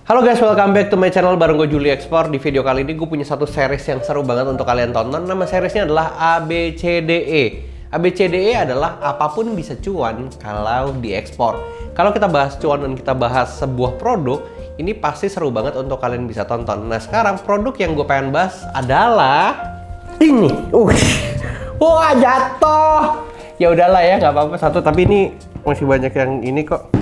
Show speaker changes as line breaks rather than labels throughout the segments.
Halo guys, welcome back to my channel bareng gue Juli Explore. Di video kali ini gue punya satu series yang seru banget untuk kalian tonton. Nama seriesnya adalah ABCDE. ABCDE adalah apapun bisa cuan kalau diekspor. Kalau kita bahas cuan dan kita bahas sebuah produk, ini pasti seru banget untuk kalian bisa tonton. Nah sekarang produk yang gue pengen bahas adalah ini. Wah jatuh. Ya udahlah ya, nggak apa-apa satu. Tapi ini masih banyak yang ini kok.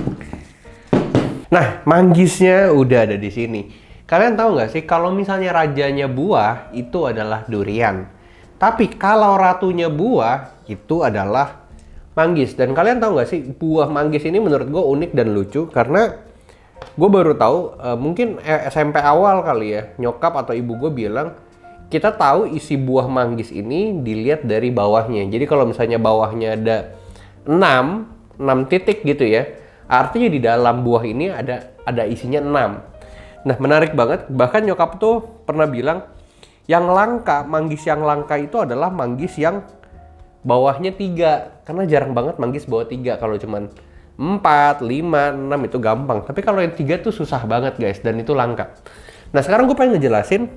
Nah, manggisnya udah ada di sini. Kalian tahu nggak sih kalau misalnya rajanya buah itu adalah durian. Tapi kalau ratunya buah itu adalah manggis. Dan kalian tahu nggak sih buah manggis ini menurut gue unik dan lucu karena gue baru tahu mungkin SMP awal kali ya, nyokap atau ibu gue bilang kita tahu isi buah manggis ini dilihat dari bawahnya. Jadi kalau misalnya bawahnya ada 6 titik gitu ya. Artinya di dalam buah ini ada isinya 6. Nah menarik banget, bahkan nyokap tuh pernah bilang yang langka, manggis yang langka itu adalah manggis yang bawahnya 3. Karena jarang banget manggis bawah 3, kalau cuman 4, 5, 6 itu gampang. Tapi kalau yang 3 tuh susah banget guys, dan itu langka. Nah sekarang gue pengen ngejelasin,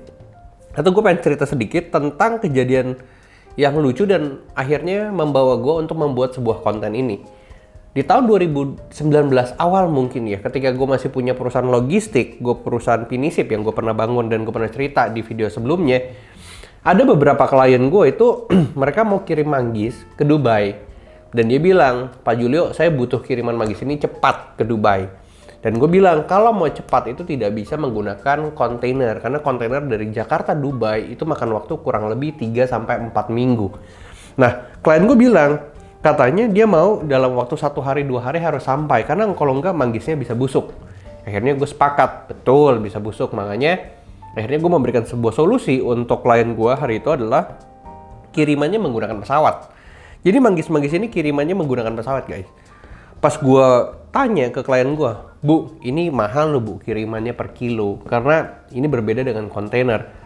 atau gue pengen cerita sedikit tentang kejadian yang lucu dan akhirnya membawa gue untuk membuat sebuah konten ini. Di tahun 2019 awal mungkin ya, ketika gue masih punya perusahaan logistik, gue perusahaan Pinisip yang gue pernah bangun dan gue pernah cerita di video sebelumnya, ada beberapa klien gue itu mereka mau kirim manggis ke Dubai. Dan dia bilang, Pak Julio, saya butuh kiriman manggis ini cepat ke Dubai. Dan gue bilang, kalau mau cepat itu tidak bisa menggunakan kontainer, karena kontainer dari Jakarta Dubai itu makan waktu kurang lebih 3-4 minggu. Nah, klien gue bilang, katanya dia mau dalam waktu 1 hari 2 hari harus sampai, karena kalau enggak manggisnya bisa busuk. Akhirnya gue sepakat, betul bisa busuk. Makanya akhirnya gue memberikan sebuah solusi untuk klien gue hari itu adalah kirimannya menggunakan pesawat. Jadi manggis-manggis ini kirimannya menggunakan pesawat guys. Pas gue tanya ke klien gue, Bu, ini mahal loh Bu kirimannya per kilo, karena ini berbeda dengan kontainer.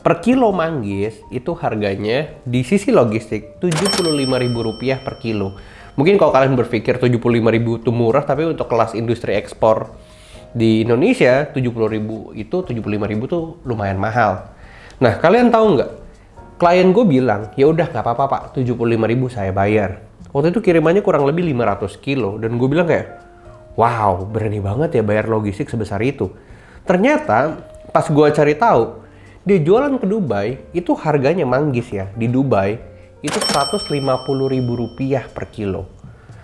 Per kilo manggis itu harganya di sisi logistik Rp75.000 per kilo. Mungkin kalau kalian berpikir Rp75.000 itu murah, tapi untuk kelas industri ekspor di Indonesia 70.000 itu 75.000 tuh lumayan mahal. Nah kalian tahu nggak? Klien gue bilang ya udah nggak apa-apa Pak, 75.000 saya bayar. Waktu itu kirimannya kurang lebih 500 kilo dan gue bilang kayak wow berani banget ya bayar logistik sebesar itu. Ternyata pas gue cari tahu, dia jualan ke Dubai, itu harganya manggis ya, di Dubai, itu Rp150.000 per kilo.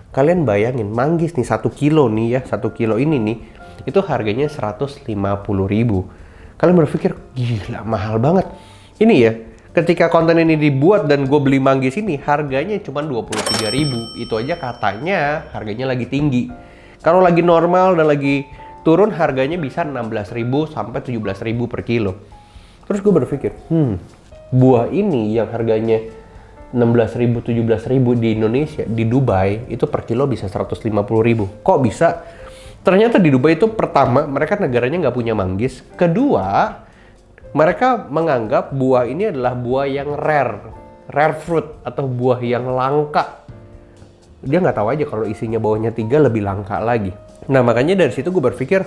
Kalian bayangin, manggis nih 1 kilo nih ya, 1 kilo ini nih, itu harganya Rp150.000. Kalian berpikir, gila mahal banget. Ini ya, ketika konten ini dibuat dan gue beli manggis ini, harganya cuma Rp23.000. Itu aja katanya harganya lagi tinggi. Kalau lagi normal dan lagi turun, harganya bisa Rp16.000 sampai Rp17.000 per kilo. Terus gue berpikir, buah ini yang harganya 16.000, 17.000 di Indonesia, di Dubai, itu per kilo bisa 150.000. Kok bisa? Ternyata di Dubai itu pertama, mereka negaranya nggak punya manggis. Kedua, mereka menganggap buah ini adalah buah yang rare fruit, atau buah yang langka. Dia nggak tahu aja kalau isinya bawahnya 3 lebih langka lagi. Nah makanya dari situ gue berpikir,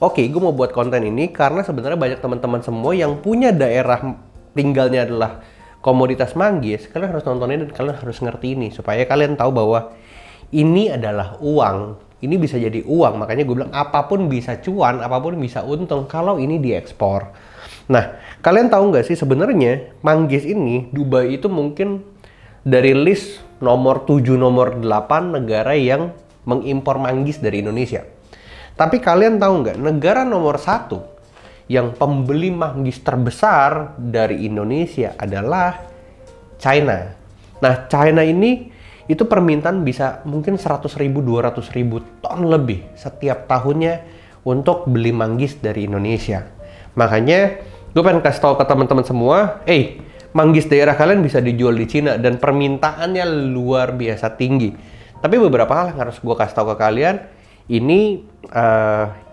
oke, gue mau buat konten ini karena sebenarnya banyak teman-teman semua yang punya daerah tinggalnya adalah komoditas manggis. Kalian harus nontonin dan kalian harus ngerti ini supaya kalian tahu bahwa ini adalah uang. Ini bisa jadi uang. Makanya gue bilang apapun bisa cuan, apapun bisa untung kalau ini diekspor. Nah, kalian tahu nggak sih sebenarnya manggis ini Dubai itu mungkin dari list nomor 7, nomor 8 negara yang mengimpor manggis dari Indonesia. Tapi kalian tahu nggak, negara nomor 1 yang pembeli manggis terbesar dari Indonesia adalah China. Nah, China ini itu permintaan bisa mungkin 100.000, 200.000 ton lebih setiap tahunnya untuk beli manggis dari Indonesia. Makanya gue pengen kasih tahu ke teman-teman semua, manggis daerah kalian bisa dijual di Cina dan permintaannya luar biasa tinggi. Tapi beberapa hal yang harus gue kasih tahu ke kalian, ini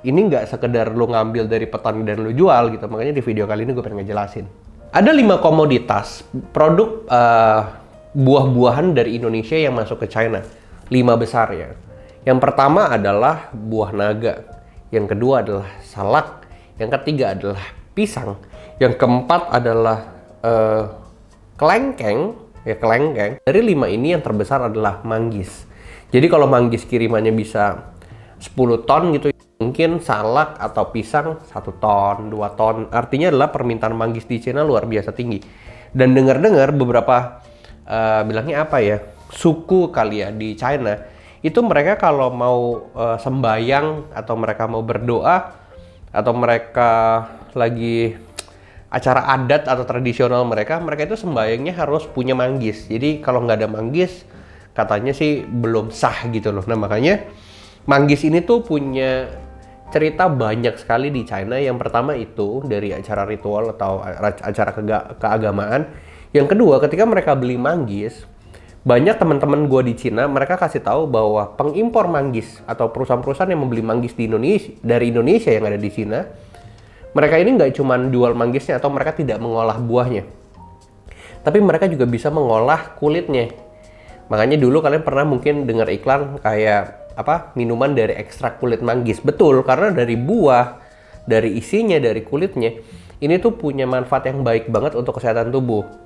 nggak sekedar lo ngambil dari petani dan lo jual gitu. Makanya di video kali ini gue pengen ngejelasin. Ada 5 komoditas produk buah-buahan dari Indonesia yang masuk ke China. 5 besar ya. Yang pertama adalah buah naga. Yang kedua adalah salak. Yang ketiga adalah pisang. Yang keempat adalah kelengkeng. Ya, kelengkeng. Dari 5 ini yang terbesar adalah manggis. Jadi kalau manggis kirimannya bisa 10 ton gitu, mungkin salak atau pisang 1 ton, 2 ton. Artinya adalah permintaan manggis di Cina luar biasa tinggi. Dan dengar-dengar beberapa bilangnya apa ya, suku kali ya di China, itu mereka kalau mau sembayang atau mereka mau berdoa atau mereka lagi acara adat atau tradisional mereka itu sembayangnya harus punya manggis. Jadi kalau nggak ada manggis, katanya sih belum sah gitu loh. Nah makanya manggis ini tuh punya cerita banyak sekali di China. Yang pertama itu dari acara ritual atau acara keagamaan. Yang kedua, ketika mereka beli manggis, banyak teman-teman gue di Cina, mereka kasih tahu bahwa pengimpor manggis atau perusahaan-perusahaan yang membeli manggis di Indonesia, dari Indonesia yang ada di Cina, mereka ini nggak cuma jual manggisnya atau mereka tidak mengolah buahnya, tapi mereka juga bisa mengolah kulitnya. Makanya dulu kalian pernah mungkin dengar iklan kayak apa, minuman dari ekstrak kulit manggis. Betul, karena dari buah, dari isinya, dari kulitnya, ini tuh punya manfaat yang baik banget untuk kesehatan tubuh.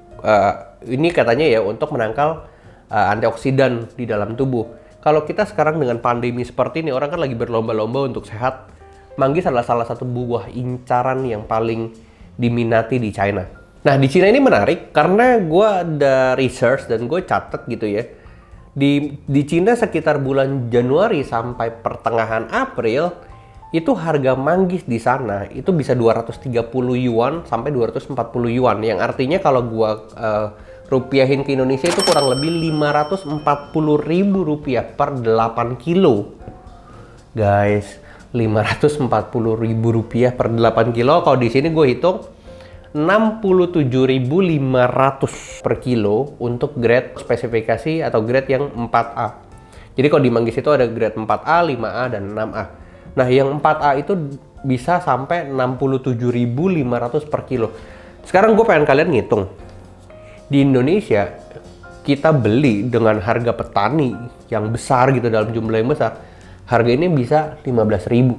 Ini katanya ya untuk menangkal antioksidan di dalam tubuh. Kalau kita sekarang dengan pandemi seperti ini, orang kan lagi berlomba-lomba untuk sehat. Manggis adalah salah satu buah incaran yang paling diminati di China. Nah, di Cina ini menarik karena gue ada research dan gue catat gitu ya. Di Cina sekitar bulan Januari sampai pertengahan April, itu harga manggis di sana itu bisa 230 yuan sampai 240 yuan. Yang artinya kalau gue rupiahin ke Indonesia itu kurang lebih 540.000 rupiah per 8 kilo. Guys, 540.000 rupiah per 8 kilo. Kalau di sini gue hitung 67.500 per kilo untuk grade spesifikasi atau grade yang 4A. Jadi kalau di manggis itu ada grade 4A, 5A, dan 6A. Nah, yang 4A itu bisa sampai 67.500 per kilo. Sekarang gue pengen kalian ngitung. Di Indonesia, kita beli dengan harga petani yang besar gitu, dalam jumlah yang besar. Harga ini bisa 15.000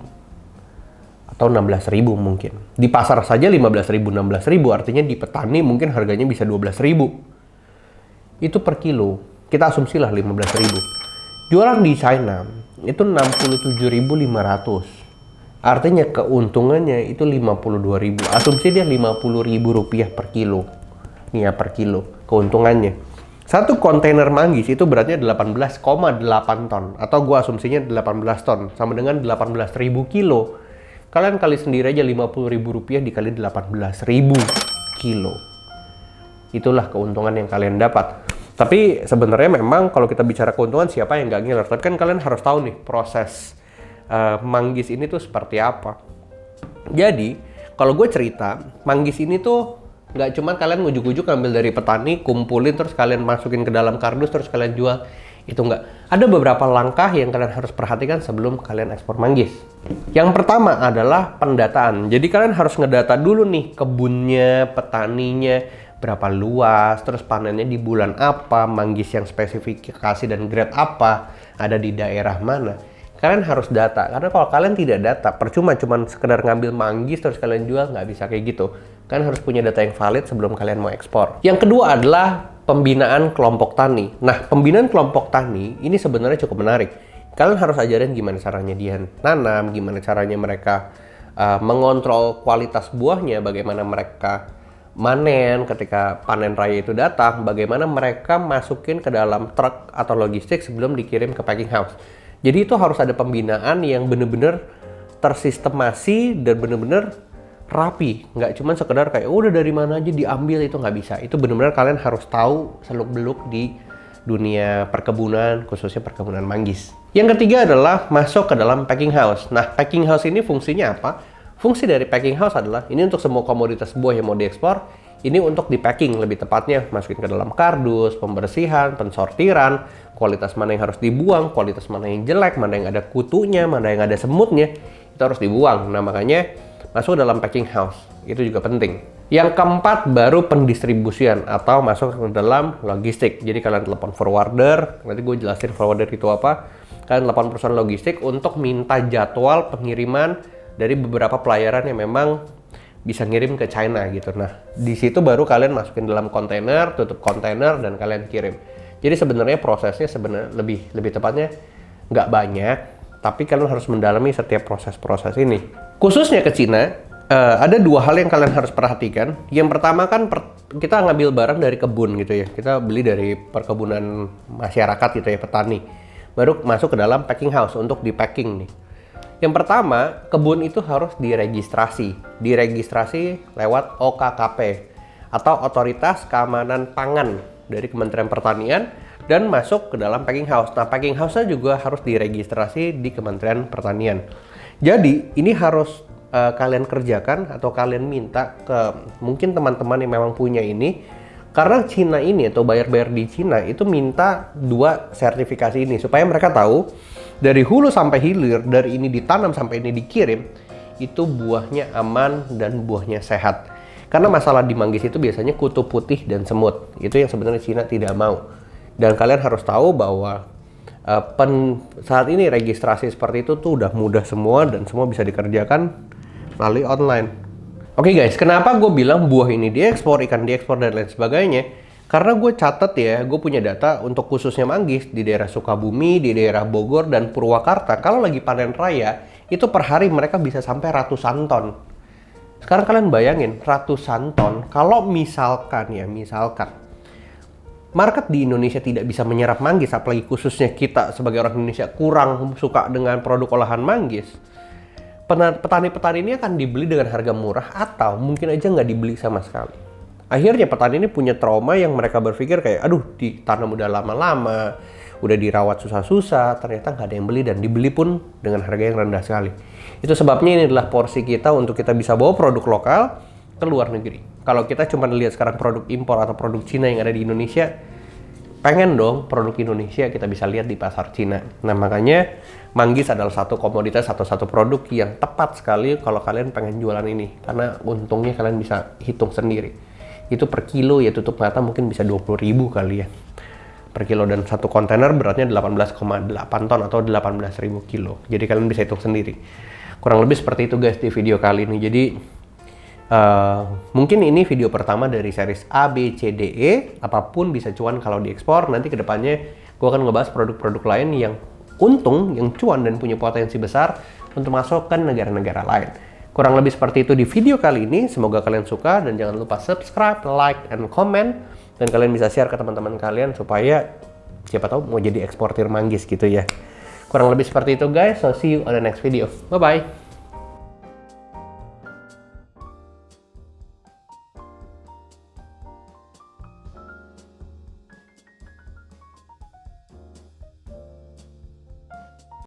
atau 16.000 mungkin. Di pasar saja 15.000, 16.000, artinya di petani mungkin harganya bisa 12.000. Itu per kilo. Kita asumsilah 15.000. Jualan di China itu 67.500. Artinya keuntungannya itu 52.000. Asumsi dia 50.000 rupiah per kilo. Nih ya, per kilo keuntungannya. Satu kontainer manggis itu beratnya 18,8 ton. Atau gua asumsinya 18 ton. Sama dengan 18.000 kilo. Kalian kali sendiri aja 50.000 rupiah dikali 18.000 kilo. Itulah keuntungan yang kalian dapat. Tapi sebenarnya memang kalau kita bicara keuntungan, siapa yang nggak ngiler? Tapi kan kalian harus tahu nih proses manggis ini tuh seperti apa. Jadi kalau gue cerita, manggis ini tuh nggak cuma kalian ngujuk-ngujuk ambil dari petani, kumpulin terus kalian masukin ke dalam kardus terus kalian jual. Itu nggak. Ada beberapa langkah yang kalian harus perhatikan sebelum kalian ekspor manggis. Yang pertama adalah pendataan. Jadi kalian harus ngedata dulu nih kebunnya, petaninya, berapa luas, terus panennya di bulan apa, manggis yang spesifikasi dan grade apa, ada di daerah mana. Kalian harus data, karena kalau kalian tidak data, percuma cuman sekedar ngambil manggis terus kalian jual, nggak bisa kayak gitu. Kalian harus punya data yang valid sebelum kalian mau ekspor. Yang kedua adalah pembinaan kelompok tani. Nah, pembinaan kelompok tani ini sebenarnya cukup menarik. Kalian harus ajarin gimana caranya dia nanam, gimana caranya mereka mengontrol kualitas buahnya, bagaimana mereka manen ketika panen raya itu datang, bagaimana mereka masukin ke dalam truk atau logistik sebelum dikirim ke packing house. Jadi itu harus ada pembinaan yang benar-benar tersistemasi dan benar-benar rapi, nggak cuma sekedar kayak udah dari mana aja diambil, itu nggak bisa. Itu benar-benar kalian harus tahu seluk-beluk di dunia perkebunan, khususnya perkebunan manggis. Yang ketiga adalah masuk ke dalam packing house. Nah, packing house ini fungsinya apa? Fungsi dari packing house adalah ini untuk semua komoditas buah yang mau diekspor, ini untuk di packing, lebih tepatnya masukin ke dalam kardus, pembersihan, pensortiran, kualitas mana yang harus dibuang, kualitas mana yang jelek, mana yang ada kutunya, mana yang ada semutnya, itu harus dibuang. Nah, makanya masuk dalam packing house, itu juga penting. Yang keempat baru pendistribusian atau masuk ke dalam logistik. Jadi kalian telepon forwarder, nanti gue jelasin forwarder itu apa. Kalian telepon perusahaan logistik untuk minta jadwal pengiriman dari beberapa pelayaran yang memang bisa ngirim ke China gitu. Nah, di situ baru kalian masukin dalam kontainer, tutup kontainer, dan kalian kirim. Jadi sebenarnya prosesnya lebih tepatnya nggak banyak, tapi kalian harus mendalami setiap proses-proses ini. Khususnya ke Cina, ada dua hal yang kalian harus perhatikan. Yang pertama kan kita ngambil barang dari kebun gitu ya. Kita beli dari perkebunan masyarakat gitu ya, petani. Baru masuk ke dalam packing house untuk di packing nih. Yang pertama, kebun itu harus diregistrasi. Diregistrasi lewat OKKP atau Otoritas Keamanan Pangan dari Kementerian Pertanian dan masuk ke dalam packing house. Nah, packing house-nya juga harus diregistrasi di Kementerian Pertanian. Jadi, ini harus kalian kerjakan atau kalian minta ke mungkin teman-teman yang memang punya ini, karena Cina ini atau buyer-buyer di Cina itu minta 2 sertifikasi ini supaya mereka tahu dari hulu sampai hilir, dari ini ditanam sampai ini dikirim, itu buahnya aman dan buahnya sehat. Karena masalah di manggis itu biasanya kutu putih dan semut. Itu yang sebenarnya Cina tidak mau. Dan kalian harus tahu bahwa saat ini registrasi seperti itu tuh udah mudah semua dan semua bisa dikerjakan melalui online. Oke guys, kenapa gue bilang buah ini diekspor, ikan diekspor, dan lain sebagainya? Karena gue catat ya, gue punya data untuk khususnya manggis di daerah Sukabumi, di daerah Bogor, dan Purwakarta. Kalau lagi panen raya, itu per hari mereka bisa sampai ratusan ton. Sekarang kalian bayangin, ratusan ton. Kalau misalkan market di Indonesia tidak bisa menyerap manggis, apalagi khususnya kita sebagai orang Indonesia kurang suka dengan produk olahan manggis, petani-petani ini akan dibeli dengan harga murah atau mungkin aja nggak dibeli sama sekali. Akhirnya petani ini punya trauma yang mereka berpikir kayak, aduh ditanam udah lama-lama, udah dirawat susah-susah, ternyata nggak ada yang beli dan dibeli pun dengan harga yang rendah sekali. Itu sebabnya ini adalah porsi kita untuk kita bisa bawa produk lokal ke luar negeri. Kalau kita cuma lihat sekarang produk impor atau produk Cina yang ada di Indonesia, pengen dong produk Indonesia kita bisa lihat di pasar Cina. Nah makanya manggis adalah satu komoditas atau satu produk yang tepat sekali kalau kalian pengen jualan ini. Karena untungnya kalian bisa hitung sendiri. Itu per kilo ya tutup mata mungkin bisa 20.000 kali ya. Per kilo, dan satu kontainer beratnya 18,8 ton atau 18.000 kilo. Jadi kalian bisa hitung sendiri. Kurang lebih seperti itu guys di video kali ini. Jadi mungkin ini video pertama dari series A, B, C, D, E. Apapun bisa cuan kalau diekspor. Nanti kedepannya gue akan ngebahas produk-produk lain yang untung, yang cuan dan punya potensi besar untuk masuk ke negara-negara lain. Kurang lebih seperti itu di video kali ini. Semoga kalian suka dan jangan lupa subscribe, like, and comment. Dan kalian bisa share ke teman-teman kalian supaya siapa tahu mau jadi eksportir manggis gitu ya. Kurang lebih seperti itu guys. So see you on the next video. Bye-bye.